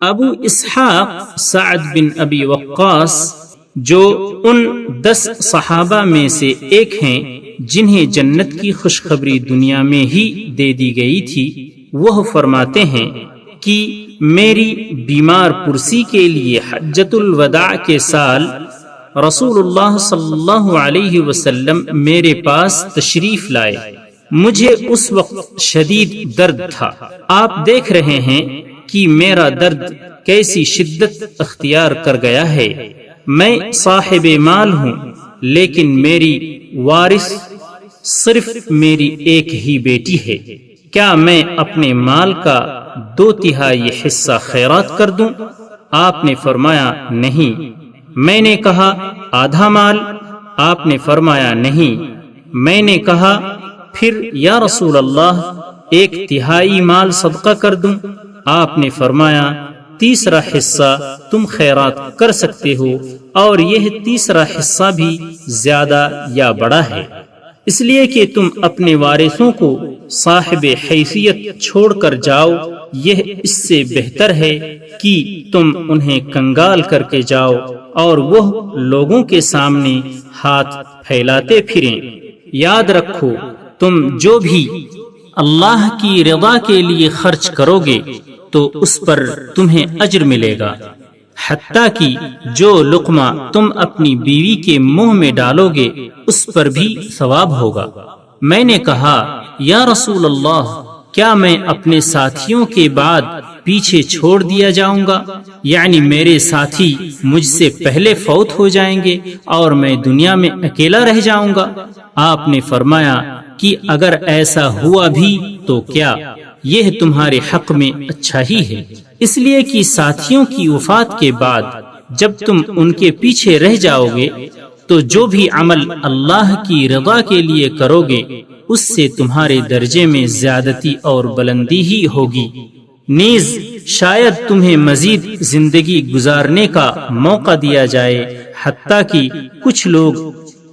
ابو اسحاق سعد بن ابی وقاص جو ان 10 صحابہ میں سے ایک ہیں جنہیں جنت کی خوشخبری دنیا میں ہی دے دی گئی تھی، وہ فرماتے ہیں کہ میری بیمار پرسی کے لیے حجۃ الوداع کے سال رسول اللہ صلی اللہ علیہ وسلم میرے پاس تشریف لائے۔ مجھے اس وقت شدید درد تھا۔ آپ دیکھ رہے ہیں کہ میرا درد کیسی شدت اختیار کر گیا ہے۔ میں صاحب مال ہوں، لیکن میری وارث صرف میری ایک ہی بیٹی ہے۔ کیا میں اپنے مال کا 2/3 حصہ خیرات کر دوں؟ آپ نے فرمایا نہیں۔ میں نے کہا آدھا مال؟ آپ نے فرمایا نہیں۔ میں نے کہا پھر یا رسول اللہ 1/3 مال صدقہ کر دوں؟ آپ نے فرمایا تیسرا حصہ تم خیرات کر سکتے ہو، اور یہ تیسرا حصہ بھی زیادہ یا بڑا ہے، اس لیے کہ تم اپنے وارثوں کو صاحب حیثیت چھوڑ کر جاؤ، یہ اس سے بہتر ہے کہ تم انہیں کنگال کر کے جاؤ اور وہ لوگوں کے سامنے ہاتھ پھیلاتے پھریں۔ یاد رکھو تم جو بھی اللہ کی رضا کے لیے خرچ کرو گے تو اس پر تمہیں اجر ملے گا، حتیٰ کہ جو لقمہ تم اپنی بیوی کے منہ میں ڈالو گے اس پر بھی ثواب ہوگا۔ میں نے کہا یا رسول اللہ، کیا میں اپنے ساتھیوں کے بعد پیچھے چھوڑ دیا جاؤں گا؟ یعنی میرے ساتھی مجھ سے پہلے فوت ہو جائیں گے اور میں دنیا میں اکیلا رہ جاؤں گا؟ آپ نے فرمایا کہ اگر ایسا ہوا بھی تو کیا، یہ تمہارے حق میں اچھا ہی ہے، اس لیے کہ ساتھیوں کی وفات کے بعد جب تم ان کے پیچھے رہ جاؤ گے تو جو بھی عمل اللہ کی رضا کے لیے کرو گے اس سے تمہارے درجے میں زیادتی اور بلندی ہی ہوگی، نیز شاید تمہیں مزید زندگی گزارنے کا موقع دیا جائے، حتیٰ کہ کچھ لوگ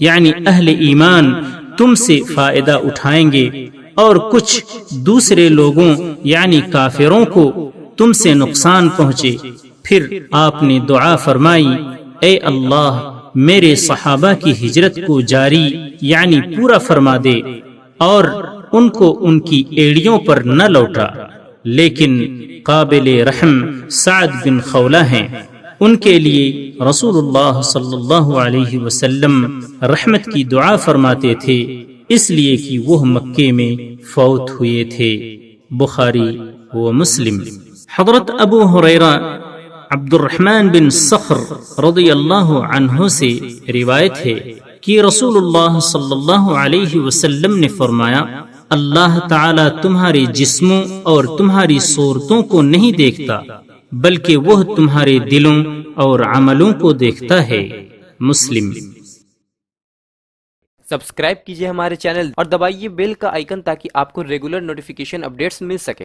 یعنی اہل ایمان تم سے فائدہ اٹھائیں گے اور کچھ دوسرے لوگوں یعنی کافروں کو تم سے نقصان پہنچے۔ پھر آپ نے دعا فرمائی، اے اللہ میرے صحابہ کی ہجرت کو جاری یعنی پورا فرما دے اور ان کو ان کی ایڑیوں پر نہ لوٹا، لیکن قابل رحم سعد بن خولہ ہیں، ان کے لیے رسول اللہ صلی اللہ علیہ وسلم رحمت کی دعا فرماتے تھے، اس لیے کہ وہ مکے میں فوت ہوئے تھے۔ بخاری و مسلم۔ حضرت ابو ہریرہ عبد الرحمن بن صخر رضی اللہ عنہ سے روایت ہے کہ رسول اللہ صلی اللہ علیہ وسلم نے فرمایا، اللہ تعالی تمہارے جسموں اور تمہاری صورتوں کو نہیں دیکھتا بلکہ وہ تمہارے دلوں اور عملوں کو دیکھتا ہے۔ مسلم۔ سبسکرائب کیجئے ہمارے چینل اور دبائیے بیل کا آئیکن تاکہ آپ کو ریگولر نوٹیفیکیشن اپڈیٹس مل سکے۔